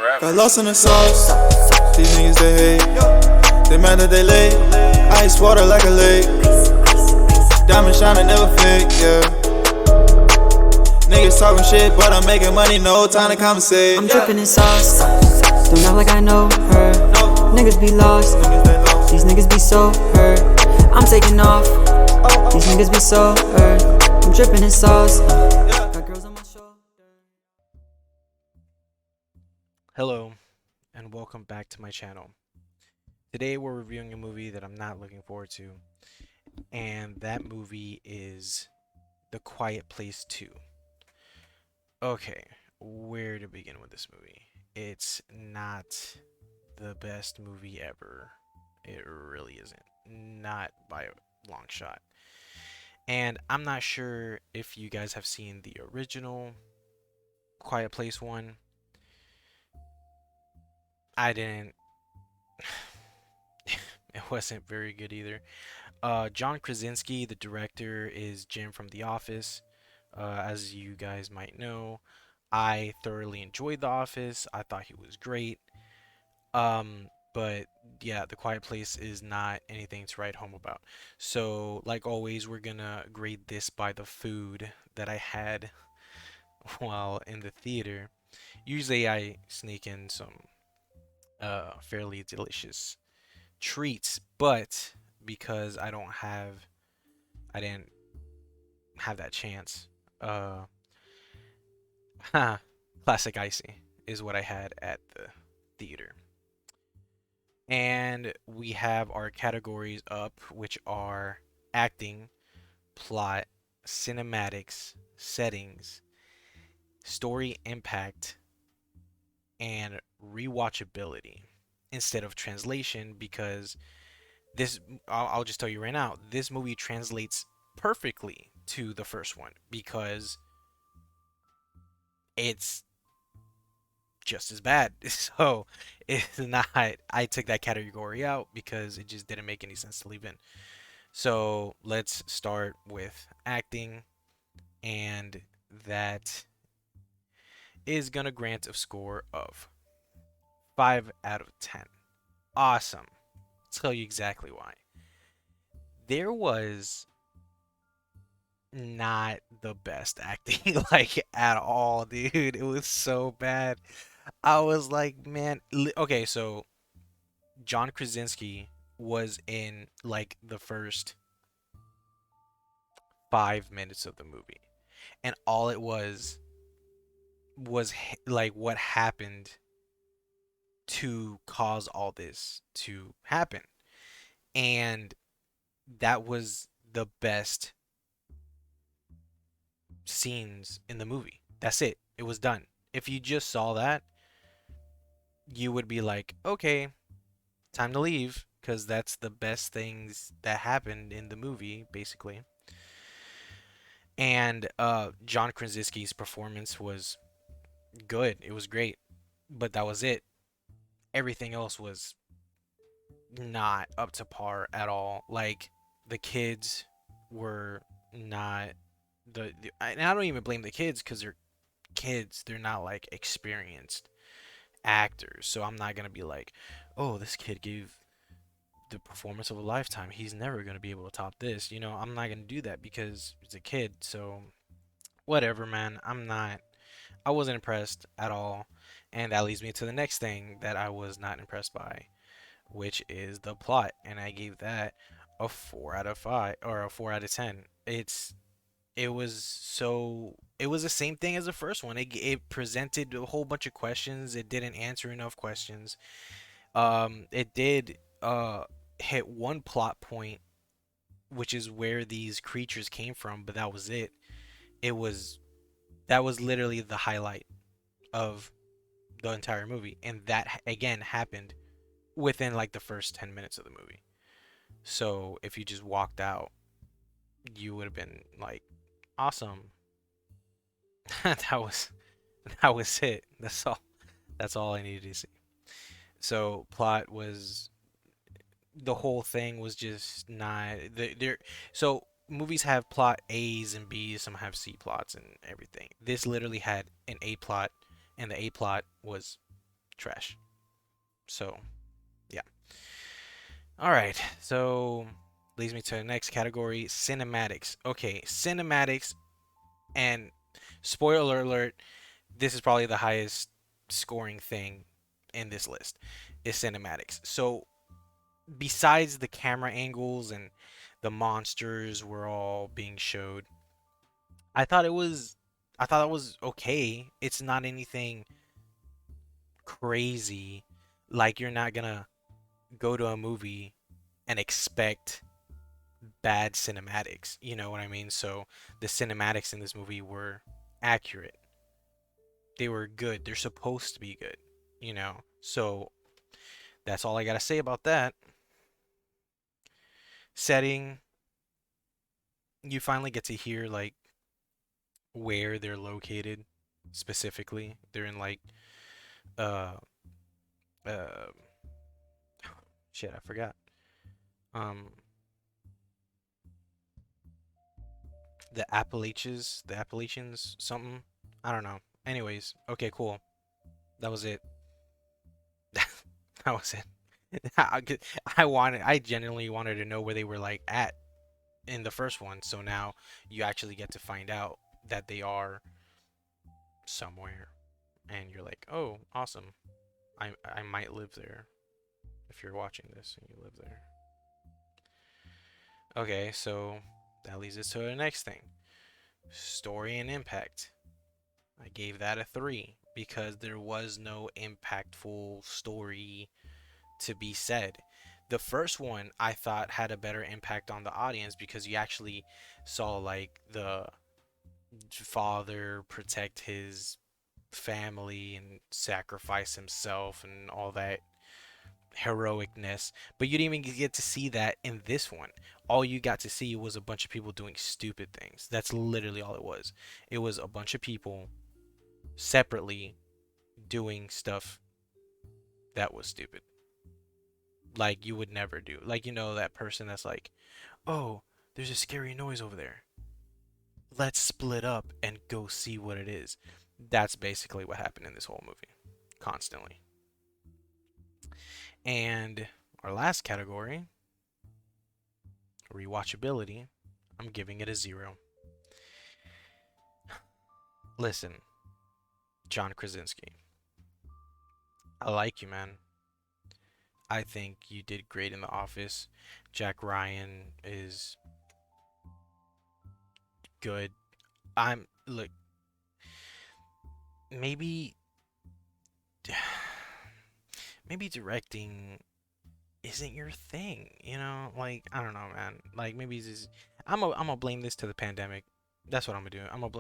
Got lost in the sauce. These niggas they hate. They mad that they late. Ice water like a lake. Diamond shining never fake, yeah. Niggas talking shit, but I'm making money, no time to conversate. I'm dripping in sauce. Don't act like I know her. Niggas be lost. These niggas be so hurt. I'm taking off. These niggas be so hurt. I'm dripping in sauce. Got girls on my shoulder. Hello, and welcome back to my channel. Today we're reviewing a movie that I'm not looking forward to, and that movie is The Quiet Place 2. Okay, where to begin with this movie? It's not the best movie ever. It really isn't. Not by a long shot. And I'm not sure if you guys have seen the original Quiet Place 1. I didn't. It wasn't very good either. John Krasinski, the director, is Jim from The Office. As you guys might know, I thoroughly enjoyed The Office. I thought he was great. But yeah, The Quiet Place is not anything to write home about. So, like always, we're gonna grade this by the food that I had while in the theater. Usually, I sneak in some fairly delicious treats, but because I didn't have that chance. Classic icy is what I had at the theater. And we have our categories up, which are acting, plot, cinematics, settings, story impact, and rewatchability instead of translation, because this I'll just tell you right now, this movie translates perfectly to the first one because it's just as bad. So it's not, I took that category out because it just didn't make any sense to leave in. So let's start with acting, and that is gonna grant a score of 5 out of 10. Awesome. I'll tell you exactly why. There was not the best acting, like, at all, dude. It was so bad. I was like, man. Okay, so John Krasinski was in like the first 5 minutes of the movie, and all it was like what happened to cause all this to happen. And that was the best scenes in the movie. That's it. It was done. If you just saw that, you would be like, okay, time to leave, because that's the best things that happened in the movie, basically. And John Krasinski's performance was good. It was great. But that was it. Everything else was not up to par at all. Like, the kids were not and I don't even blame the kids, because they're kids. They're not like experienced actors. So I'm not gonna be like, oh, this kid gave the performance of a lifetime, he's never gonna be able to top this. I'm not gonna do that because it's a kid. So whatever, man. I wasn't impressed at all. And that leads me to the next thing that I was not impressed by, which is the plot. And I gave that a 4 out of 5, or a 4 out of 10. It was the same thing as the first one. It presented a whole bunch of questions. It didn't answer enough questions. It did hit one plot point, which is where these creatures came from, but that was it. That was literally the highlight of the entire movie, and that again happened within like the first 10 minutes of the movie. So if you just walked out, you would have been like, awesome. that was that was it. That's all I needed to see. So plot was, the whole thing was just not there. So movies have plot A's and B's, some have C plots and everything. This literally had an A plot, and the A plot was trash. So, yeah. All right. So, leads me to the next category, cinematics. Okay, cinematics, and spoiler alert, this is probably the highest scoring thing in this list is cinematics. So, besides the camera angles and the monsters were all being showed, I thought it was I thought it was okay. It's not anything crazy. Like you're not gonna go to a movie and expect bad cinematics. You know what I mean? So the cinematics in this movie were accurate. They were good. They're supposed to be good. You know? So that's all I gotta say about that. Setting, you finally get to hear like where they're located specifically. They're in like uh uh shit, I forgot. Um the Appalachians, something. I don't know. Anyways, okay, cool. That was it. That was it. I genuinely wanted to know where they were like at in the first one. So now you actually get to find out that they are somewhere, and you're like, oh, awesome. I might live there if you're watching this and you live there. Okay, so that leads us to the next thing. Story and impact. I gave that a 3 because there was no impactful story to be said. The first one I thought had a better impact on the audience because you actually saw like the father protect his family and sacrifice himself and all that heroicness, but you didn't even get to see that in this one. All you got to see was a bunch of people doing stupid things. That's literally all it was. It was a bunch of people separately doing stuff that was stupid. Like you would never do. Like, you know, that person that's like, oh, there's a scary noise over there. Let's split up and go see what it is. That's basically what happened in this whole movie. Constantly. And our last category, rewatchability, I'm giving it a 0. Listen, John Krasinski, I like you, man. I think you did great in The Office. Jack Ryan is good. I'm look, maybe maybe directing isn't your thing, you know? Like, I don't know, man. Like maybe it's just, I'm gonna blame this to the pandemic. That's what I'm gonna do. I'm gonna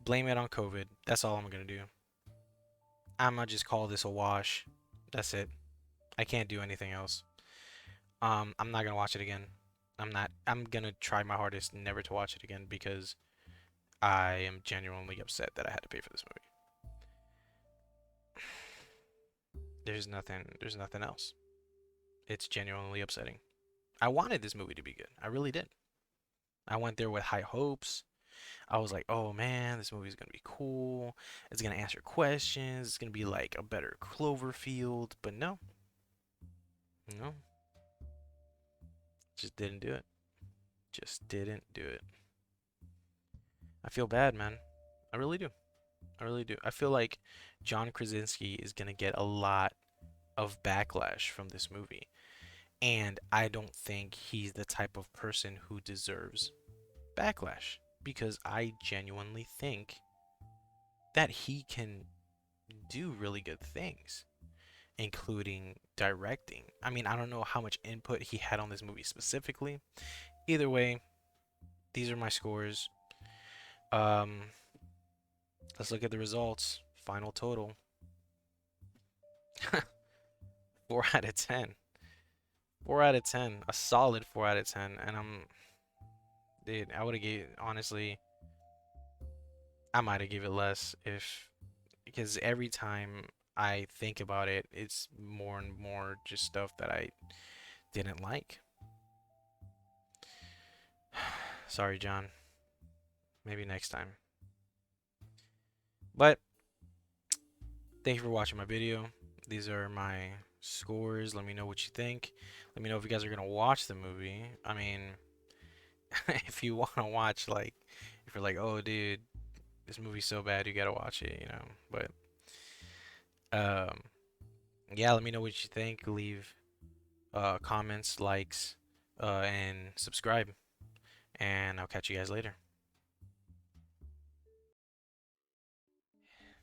blame it on COVID. That's all I'm gonna do. I'm gonna just call this a wash. That's it. I can't do anything else. I'm not gonna watch it again. I'm gonna try my hardest never to watch it again because I am genuinely upset that I had to pay for this movie. There's nothing else. It's genuinely upsetting. I wanted this movie to be good. I really did. I went there with high hopes. I was like, oh man, this movie is gonna be cool. It's gonna answer questions. It's gonna be like a better Cloverfield. But no, no, just didn't do it. Just didn't do it. I feel bad, man. I really do. I really do. I feel like John Krasinski is gonna get a lot of backlash from this movie. And I don't think he's the type of person who deserves backlash because I genuinely think that he can do really good things, including directing. I mean, I don't know how much input he had on this movie specifically. Either way, these are my scores. Um, let's look at the results. Final total. 4 out of 10. 4 out of 10. A solid 4 out of 10. And dude, I would have gave, honestly, I might have gave it less because every time I think about it, it's more and more just stuff that I didn't like. Sorry, John. Maybe next time. But thank you for watching my video. These are my scores. Let me know what you think. Let me know if you guys are gonna watch the movie. I mean, if you want to watch, like, if you're like, oh, dude, this movie's so bad, you gotta watch it, you know. But yeah, let me know what you think. Leave comments, likes, and subscribe. And I'll catch you guys later.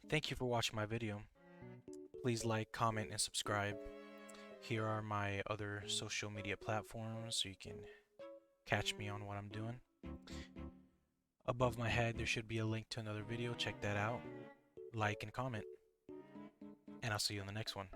Thank you for watching my video. Please like, comment, and subscribe. Here are my other social media platforms so you can catch me on what I'm doing. Above my head, there should be a link to another video. Check that out. Like and comment. And I'll see you in the next one.